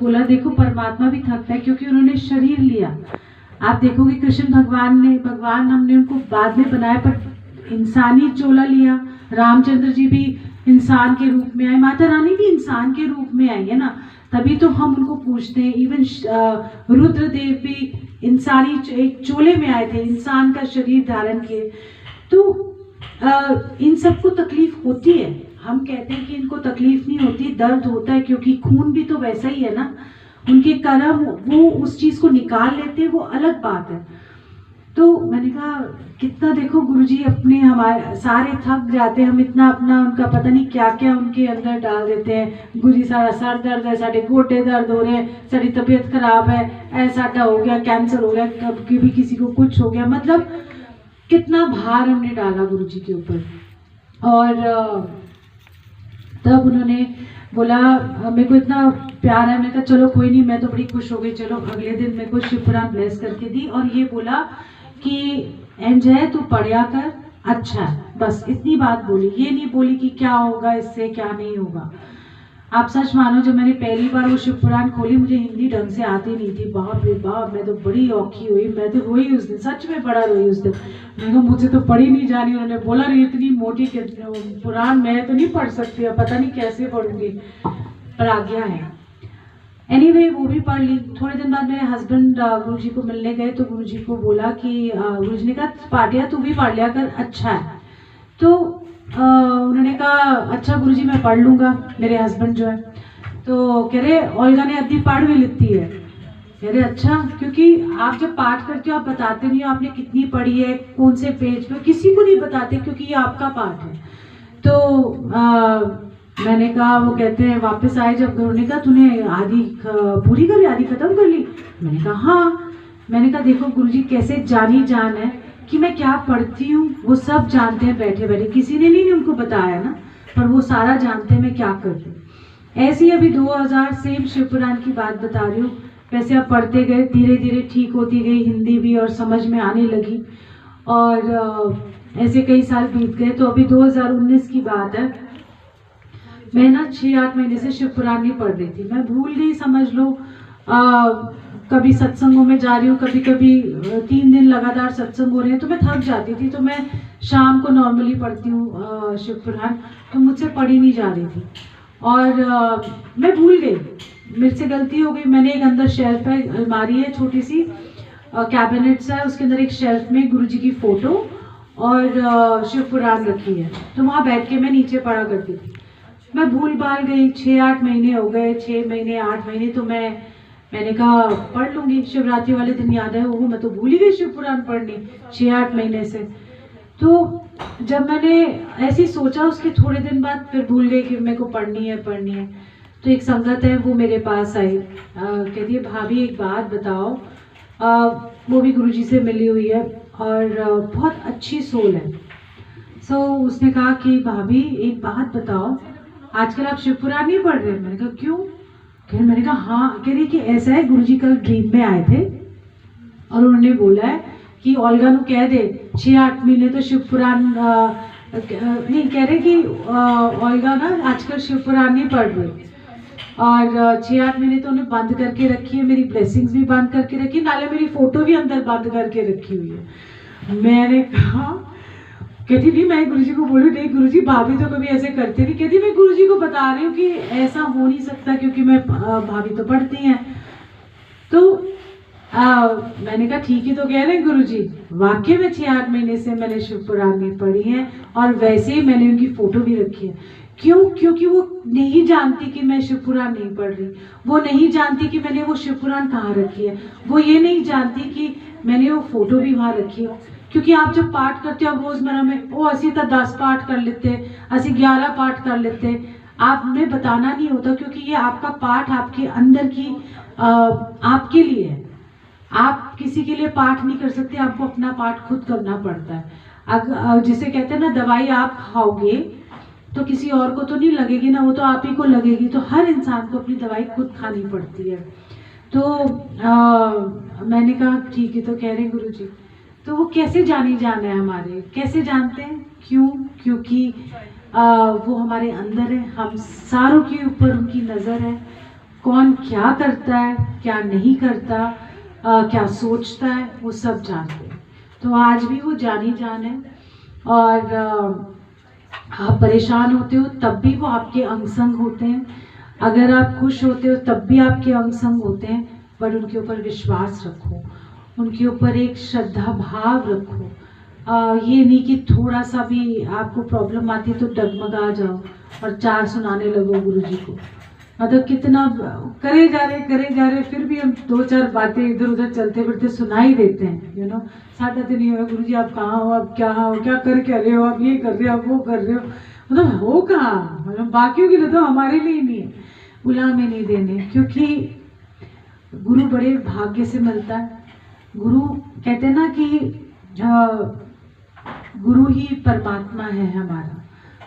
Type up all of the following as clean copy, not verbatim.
बोला देखो परमात्मा भी थकता है क्योंकि उन्होंने शरीर लिया। आप देखोगे कृष्ण भगवान हमने उनको बाद में बनाया, पर इंसानी चोला लिया। रामचंद्र जी भी इंसान के रूप में आए, माता रानी भी इंसान के रूप में आई है ना, तभी तो हम उनको पूछते हैं। इवन रुद्रदेव भी इंसानी एक चोले में आए थे, इंसान का शरीर धारण किए। तो इन सबको तकलीफ होती है। हम कहते हैं कि इनको तकलीफ नहीं होती, दर्द होता है, क्योंकि खून भी तो वैसा ही है ना। उनके कर्म वो उस चीज को निकाल लेते हैं, वो अलग बात है। तो मैंने कहा कितना देखो गुरुजी अपने हमारे सारे थक जाते हैं, हम इतना अपना उनका पता नहीं क्या क्या उनके अंदर डाल देते हैं। गुरुजी सारा सर दर्द है, साढ़े गोटे दर्द हो रहे हैं, सारी तबीयत खराब है, ऐसा हो गया, कैंसर हो गया, कभी भी किसी को कुछ हो गया, मतलब कितना भार हमने डाला गुरुजी के ऊपर। और तब उन्होंने बोला मेरे को इतना प्यार है, मैंने कहा चलो कोई नहीं, मैं तो बड़ी खुश हो गई। चलो अगले दिन मेरे को शिव पुराण ब्लेस करके दी और ये बोला कि एंजॉय तू पढ़िया कर, अच्छा है, बस इतनी बात बोली। ये नहीं बोली कि क्या होगा इससे क्या नहीं होगा। आप सच मानो जब मैंने पहली बार वो शिव पुराण खोली, मुझे हिंदी ढंग से आती नहीं थी। बाप रे बाप, मैं तो बड़ी औखी हुई, मैं तो रोई उस दिन, सच में बड़ा रोई उस दिन। मैंने कहा मुझे तो पढ़ी नहीं जानी। उन्होंने बोला नहीं इतनी मोटी पुराण मैं तो नहीं पढ़ सकती, पता नहीं कैसे पढ़ूंगी, पर आज्ञा है। एनीवे वो भी पढ़ ली। थोड़े दिन बाद मेरे हस्बैंड गुरुजी को मिलने गए, तो गुरुजी को बोला कि गुरुजी ने कहा पाटिया तू भी पढ़ लिया कर, अच्छा है। तो उन्होंने कहा अच्छा गुरुजी मैं पढ़ लूंगा। मेरे हस्बैंड जो है तो कह रहे ओल्गा ने अद्धी पढ़ भी लेती है। कह रहे अच्छा, क्योंकि आप जब पाठ करते हो आप बताते नहीं हो आपने कितनी पढ़ी है, कौन से पेज पे, किसी को नहीं बताते क्योंकि ये आपका पाठ है। तो मैंने कहा, वो कहते हैं वापस आए जब घर, उन्होंने कहा तूने आधी पूरी कर ली, आधी खत्म कर ली? मैंने कहा हाँ। मैंने कहा देखो गुरुजी कैसे जानी जान है कि मैं क्या पढ़ती हूँ, वो सब जानते हैं बैठे बैठे, किसी ने नहीं उनको बताया ना, पर वो सारा जानते हैं मैं क्या कर रही हूँ। ऐसे ही अभी 2000 सेम शिव पुराण की बात बता रही हूँ। वैसे अब पढ़ते गए, धीरे धीरे ठीक होती गई हिंदी भी और समझ में आने लगी। और ऐसे कई साल बीत गए। तो अभी 2019 की बात है, मैं ना 6-8 महीने से शिव पुराण नहीं पढ़ रही थी। मैं भूल गई समझ लो। कभी सत्संगों में जा रही हूँ, कभी कभी 3 दिन लगातार सत्संग हो रहे हैं, तो मैं थक जाती थी। तो मैं शाम को नॉर्मली पढ़ती हूँ शिव पुराण, तो मुझसे पढ़ी नहीं जा रही थी और मैं भूल गई, मेरे से गलती हो गई। मैंने एक अंदर शेल्फ है, अलमारी है छोटी सी, कैबिनेट्स है, उसके अंदर एक शेल्फ में गुरुजी की फोटो और शिव पुराण रखी है, तो वहाँ बैठ के मैं नीचे पढ़ा करती थी। मैं भूल भाल गई, 6-8 महीने हो गए, 6 महीने 8 महीने। तो मैंने कहा पढ़ लूंगी। शिवरात्रि वाले दिन याद है वो, मैं तो भूल ही गई शिव पुराण पढ़नी 6-8 महीने से। तो जब मैंने ऐसे ही सोचा, उसके थोड़े दिन बाद फिर भूल गई कि मेरे को पढ़नी है। तो एक संगत है वो मेरे पास आई, कहती है भाभी एक बात बताओ। वो भी गुरुजी से मिली हुई है और बहुत अच्छी सोल है। उसने कहा कि भाभी एक बात बताओ, आजकल आप शिव पुराण नहीं पढ़ रहे? मैंने कहा क्यों? मैंने कहा हाँ। कह रही कि ऐसा है, गुरुजी कल ड्रीम में आए थे और उन्होंने बोला है कि ओल्गा नु कह दे 6-8 महीने तो शिव पुराण नहीं, कह रहे कि ओल्गा ना आजकल शिव पुराण नहीं पढ़ रही और 6-8 महीने तो उन्हें बंद करके रखी है, मेरी ब्लेसिंग्स भी बंद करके रखी, नाले मेरी फोटो भी अंदर बंद करके रखी हुई है। मैंने कहा, कहती थी मैं गुरुजी को बोलूँ नहीं गुरुजी भाभी तो कभी ऐसे करती नहीं। कहती मैं गुरुजी को बता रही हूँ कि ऐसा हो नहीं सकता क्योंकि मैं भाभी तो पढ़ती हैं। तो मैंने कहा ठीक ही तो कह रहे हैं गुरुजी, वाकई में 6-8 महीने से मैंने शिव पुराण नहीं पढ़ी है और वैसे ही मैंने उनकी फोटो भी रखी है। क्यों? क्योंकि वो नहीं जानती कि मैं शिव पुराण नहीं पढ़ रही, वो नहीं जानती कि मैंने वो शिव पुराण कहाँ रखी है, वो ये नहीं जानती कि मैंने वो फोटो भी वहाँ रखी है। क्योंकि आप जब पाठ करते हो रोजमर्रा में, वो असी तो 10 पाठ कर लेते, असी 11 पाठ कर लेते, आपने बताना नहीं होता क्योंकि ये आपका पाठ आपके अंदर की आपके लिए है। आप किसी के लिए पाठ नहीं कर सकते, आपको अपना पाठ खुद करना पड़ता है। अगर जिसे कहते हैं ना दवाई आप खाओगे तो किसी और को तो नहीं लगेगी ना, वो तो आप ही को लगेगी। तो हर इंसान को अपनी दवाई खुद खानी पड़ती है। तो मैंने कहा ठीक है तो कह रहे गुरुजी। तो वो कैसे जानी जान है हमारे, कैसे जानते हैं? क्यों? क्योंकि वो हमारे अंदर है, हम सारों के ऊपर उनकी नज़र है, कौन क्या करता है, क्या नहीं करता, क्या सोचता है, वो सब जानते हैं। तो आज भी वो जानी जान है। और आप परेशान होते हो तब भी वो आपके अंग संग होते हैं, अगर आप खुश होते हो तब भी आपके अंग संग होते हैं। पर उनके ऊपर विश्वास रखो, उनके ऊपर एक श्रद्धा भाव रखो। ये नहीं कि थोड़ा सा भी आपको प्रॉब्लम आती तो डगमगा जाओ और 4 सुनाने लगो गुरु जी को। मतलब कितना करे जा रहे फिर भी हम 2-4 बातें इधर उधर चलते फिरते सुना ही देते हैं, यू नो। साढ़े दिन नहीं हुआ, गुरु जी आप कहाँ हो, आप क्या हो, क्या कर रहे हो, आप ये कर रहे हो, आप वो कर रहे हो। मतलब हो कहाँ, मतलब बाकियों के लिए तो हमारे लिए नहीं है, बुला में नहीं देने। क्योंकि गुरु बड़े भाग्य से मिलता है। गुरु कहते हैं ना कि गुरु ही परमात्मा है हमारा,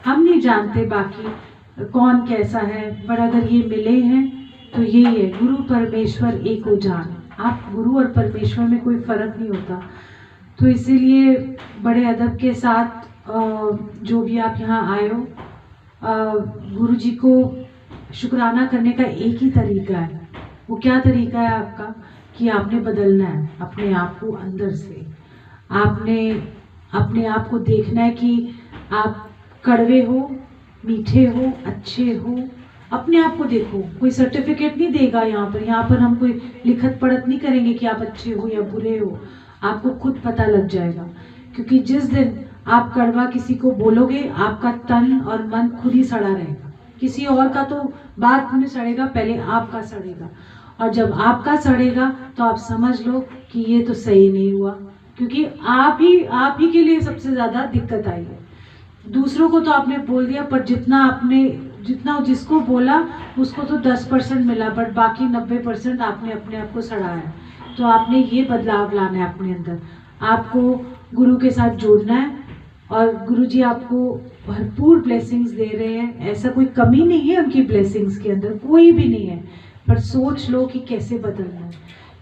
हम नहीं जानते बाकी कौन कैसा है, पर अगर ये मिले हैं तो यही है, गुरु परमेश्वर एक हो जान। आप गुरु और परमेश्वर में कोई फर्क नहीं होता। तो इसीलिए बड़े अदब के साथ जो भी आप यहाँ आए हो, गुरु जी को शुक्राना करने का एक ही तरीका है। वो क्या तरीका है आपका, कि आपने बदलना है अपने आप को अंदर से। आपने अपने आप को देखना है कि आप कड़वे हो, मीठे हो, अच्छे हो। अपने आप को देखो, कोई सर्टिफिकेट नहीं देगा यहाँ पर हम कोई लिखत पढ़त नहीं करेंगे कि आप अच्छे हो या बुरे हो। आपको खुद पता लग जाएगा। क्योंकि जिस दिन आप कड़वा किसी को बोलोगे, आपका तन और मन खुद ही सड़ा रहेगा। किसी और का तो बात नहीं सड़ेगा, पहले आपका सड़ेगा। और जब आपका सड़ेगा तो आप समझ लो कि ये तो सही नहीं हुआ, क्योंकि आप ही के लिए सबसे ज़्यादा दिक्कत आई है। दूसरों को तो आपने बोल दिया, पर जितना जिसको बोला उसको तो 10% मिला, बट बाकी 90% आपने अपने आप को सड़ाया है। तो आपने ये बदलाव लाना है अपने अंदर। आपको गुरु के साथ जोड़ना है, और गुरु जी आपको भरपूर ब्लेसिंग्स दे रहे हैं। ऐसा कोई कमी नहीं है उनकी ब्लेसिंग्स के अंदर, कोई भी नहीं है। पर सोच लो कि कैसे बदलना है,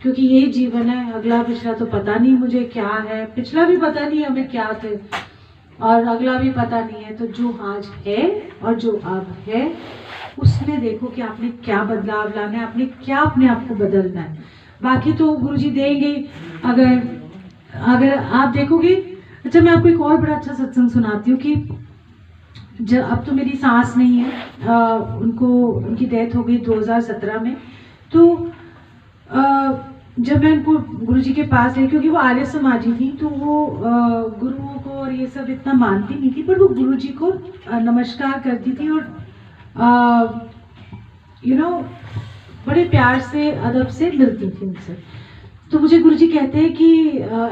क्योंकि ये जीवन है, अगला पिछला तो पता नहीं मुझे क्या है, पिछला भी पता नहीं हमें क्या थे, और अगला भी पता नहीं है। तो जो आज है और जो अब है, उसमें देखो कि आपने क्या बदलाव लाना है, आपने क्या अपने आप को बदलना है। बाकी तो गुरुजी देंगे। अगर आप देखोगे। अच्छा, मैं आपको एक और बड़ा अच्छा सत्संग सुनाती हूँ कि जब अब तो मेरी सास नहीं है, उनकी डेथ हो गई 2017 में। तो जब मैं उनको गुरुजी के पास गई, क्योंकि वो आर्य समाजी थी, तो वो गुरुओं को और ये सब इतना मानती नहीं थी, पर वो गुरुजी को नमस्कार करती थी और बड़े प्यार से अदब से मिलती थी उनसे। तो मुझे गुरुजी कहते हैं कि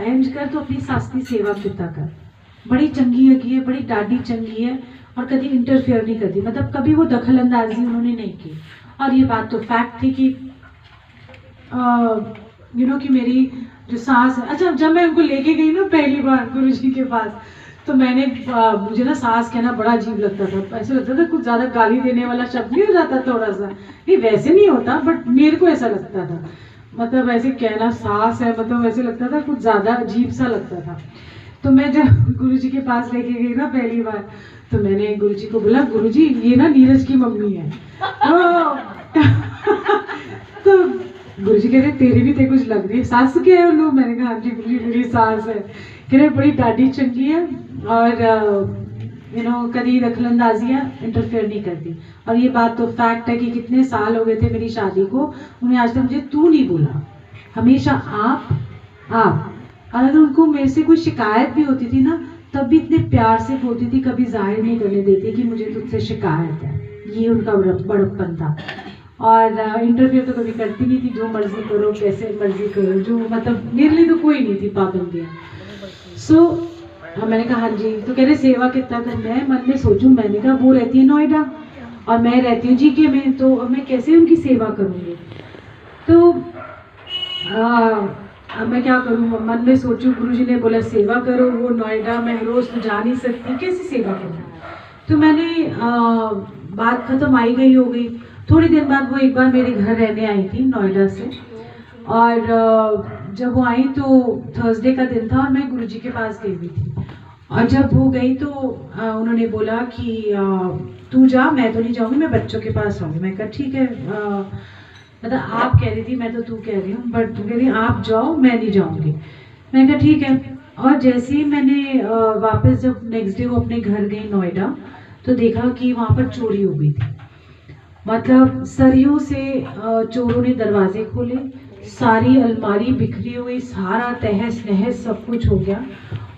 इंज कर तो अपनी सास की सेवा किता कर, बड़ी चंगी है, बड़ी डाडी चंगी है, और कभी इंटरफेयर नहीं करती, मतलब कभी वो दखल अंदाजी उन्होंने नहीं की। और ये बात तो फैक्ट थी कि कि मेरी जो सास है। अच्छा, जब मैं उनको लेके गई ना पहली बार गुरुजी के पास, तो मुझे ना सास कहना बड़ा अजीब लगता था। ऐसा लगता था कुछ ज़्यादा गाली देने वाला शब्द नहीं हो जाता थोड़ा सा, ये वैसे नहीं होता, बट मेरे को ऐसा लगता था। मतलब ऐसे कहना सास है, मतलब ऐसे लगता था कुछ ज़्यादा अजीब सा लगता था। तो मैं जब गुरुजी के पास लेके गई ना पहली बार, तो मैंने गुरुजी को बोला, गुरुजी ये ना नीरज की मम्मी है। तो गुरुजी कह रहे तेरी भी कुछ लग रही है, सास के है लोग। मैंने कहा हाँ जी गुरुजी मेरी सास है। कह रहे बड़ी डाडी चंगी है, और कभी दखलंदाजियाँ इंटरफेयर नहीं करती। और ये बात तो फैक्ट है कि कितने साल हो गए थे मेरी शादी को, उन्हें आज तक मुझे तू नहीं बोला, हमेशा आप। और अगर उनको मेरे से कोई शिकायत भी होती थी ना, तब भी इतने प्यार से बोलती थी, कभी जाहिर नहीं करने देती कि मुझे तुझसे शिकायत है। ये उनका बड़प्पन था। और इंटरफेयर तो कभी करती नहीं थी, जो मर्जी करो, कैसे मर्जी करो, जो मतलब मेरे लिए तो कोई नहीं थी पाबंदियाँ। मैंने कहा हाँ जी। तो कह रहे सेवा कितना करना है, मन में सोचूं। मैंने कहा वो रहती है नोएडा और मैं रहती हूँ जीके में, तो मैं कैसे उनकी सेवा करूँगी। तो अब मैं क्या करूँ, मन में सोचूं। गुरुजी ने बोला सेवा करो, वो नोएडा में रोज तो जा नहीं सकती, कैसे सेवा करूँ। तो मैंने बात खत्म, आई गई हो गई। थोड़ी देर बाद वो एक बार मेरे घर रहने आई थी नोएडा से, और जब वो आई तो थर्सडे का दिन था और मैं गुरुजी के पास गई हुई थी। और जब वो गई तो उन्होंने बोला कि तू जा, मैं तो नहीं जाऊँगी, मैं बच्चों के पास आऊँगी। मैं कहा ठीक है। मतलब आप कह रही थी मैं तो तू कह रही हूँ, बट तू कह रही आप जाओ मैं नहीं जाऊंगी। मैंने कहा ठीक है। और जैसे ही मैंने वापस जब नेक्स्ट डे वो अपने घर गई नोएडा, तो देखा कि वहाँ पर चोरी हो गई थी। मतलब सरियों से चोरों ने दरवाजे खोले, सारी अलमारी बिखरी हुई, सारा तहस नहस सब कुछ हो गया।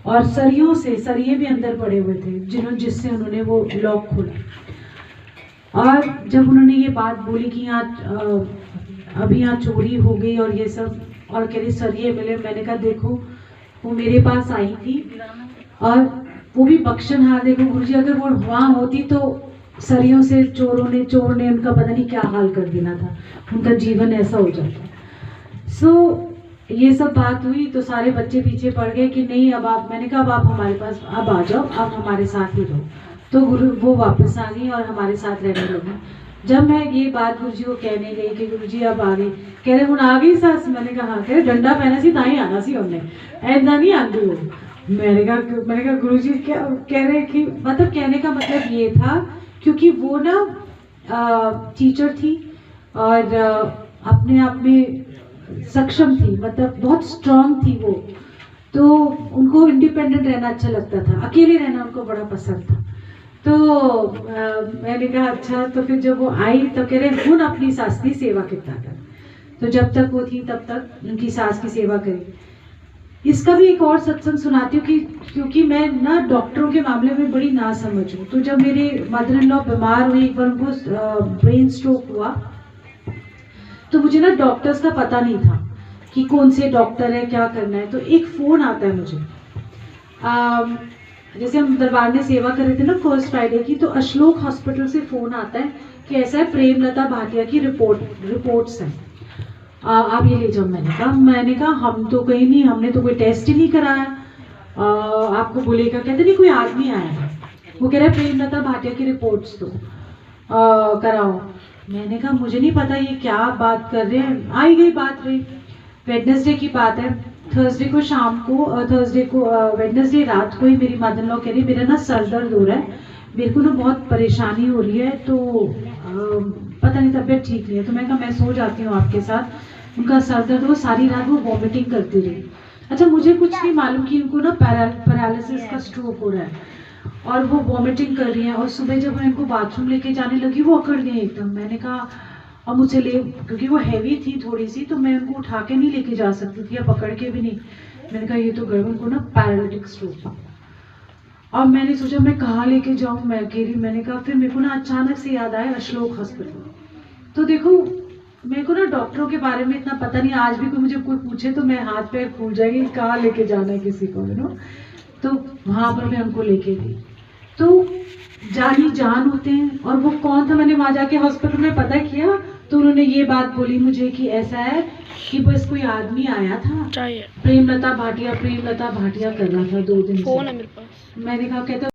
और सरियों से सरिये भी अंदर पड़े हुए थे जिससे उन्होंने वो लॉक खोला। और जब उन्होंने ये बात बोली कि यहाँ अभी यहाँ चोरी हो गई और ये सब, और कह रही सरिये मिले, मैंने कहा देखो वो मेरे पास आई थी और वो भी बख्शनहार। देखो गुरुजी अगर वो वहाँ होती तो सरियों से चोर ने उनका पता नहीं क्या हाल कर देना था, उनका जीवन ऐसा हो जाता। सो ये सब बात हुई तो सारे बच्चे पीछे पड़ गए कि नहीं अब आप, मैंने कहा अब आप हमारे पास अब आ जाओ, आप हमारे साथ ही रहो। तो गुरु वो वापस आ गई और हमारे साथ रहने लगी। जब मैं ये बात गुरुजी को कहने गई कि गुरुजी अब आ गई, कह रहे हूँ आ गई सास। मैंने कहा हाँ। कह रहे डंडा पहना सी ताई आना सी उन्हें, ऐसा नहीं आती वो। मैंने कहा गुरुजी क्या कह रहे कि मतलब कहने का मतलब ये था क्योंकि वो ना टीचर थी और अपने आप में सक्षम थी, मतलब बहुत स्ट्रांग थी वो। तो उनको इंडिपेंडेंट रहना अच्छा लगता था, अकेले रहना उनको बड़ा पसंद था। तो मैंने कहा अच्छा। तो फिर जब वो आई तो कह रहे हुन अपनी सास की सेवा कितना कर। तो जब तक वो थी तब तक उनकी सास की सेवा करी। इसका भी एक और सत्संग सुनाती हूँ कि क्योंकि मैं ना डॉक्टरों के मामले में बड़ी नासमझ हूँ। तो जब मेरे मदर इन लॉ बीमार हुई, एक बार उनको ब्रेन स्ट्रोक हुआ, तो मुझे ना डॉक्टर्स का पता नहीं था कि कौन से डॉक्टर है, क्या करना है। तो एक फ़ोन आता है मुझे, जैसे हम दरबार में सेवा कर रहे थे ना फर्स्ट फ्राइडे की, तो अशलोक हॉस्पिटल से फ़ोन आता है कि ऐसा है प्रेमलता भाटिया की रिपोर्ट्स हैं, आप ये ले जाओ। मैंने कहा हम तो कहीं नहीं, हमने तो कोई टेस्ट ही नहीं कराया, आपको बोलेगा। कहते नहीं कोई आदमी आया है, वो कह रहा है प्रेमलता भाटिया की रिपोर्ट्स तो कराओ। मैंने कहा मुझे नहीं पता ये क्या बात कर रहे हैं। आई गई बात रही, वेडनेसडे की बात है। थर्सडे को शाम को वेडनेसडे रात को ही मेरी मदर इन लॉ कह रही मेरा ना सर दर्द हो रहा है, मेरे को ना बहुत परेशानी हो रही है, तो पता नहीं तबीयत ठीक नहीं है। तो मैं कहा मैं सो जाती हूँ आपके साथ। उनका सर दर्द, वो सारी रात वो वॉमिटिंग करती रही। अच्छा मुझे कुछ नहीं मालूम कि उनको ना पैरालिसिस का स्ट्रोक हो रहा है और वो वॉमिटिंग कर रही हैं। और सुबह जब मैं इनको बाथरूम लेके जाने लगी वो अकड़ गई एकदम। मैंने कहा अब मुझे ले, क्योंकि वो हैवी थी थोड़ी सी, तो मैं उनको उठा के नहीं लेके जा सकती थी या पकड़ के भी नहीं। मैंने कहा ये तो गड़बड़, उनको ना पैरालिटिक स्ट्रोक। अब मैंने सोचा मैं कहाँ लेके जाऊँ, मैं अकेली। मैंने कहा फिर मेरे को ना अचानक से याद आया अशलोक हॉस्पिटल। तो देखो मेरे को ना डॉक्टरों के बारे में इतना पता नहीं, आज भी मुझे कोई पूछे तो मैं हाथ पैर फूल जाएगी कहाँ लेके जाना है किसी को, तो वहाँ पर मैं उनको लेके गई। तो जानी जान होते हैं। और वो कौन था, मैंने वहाँ जाके हॉस्पिटल में पता किया तो उन्होंने ये बात बोली मुझे कि ऐसा है कि बस कोई आदमी आया था, प्रेमलता भाटिया कर रहा था 2 दिन से। मैंने कहा कहता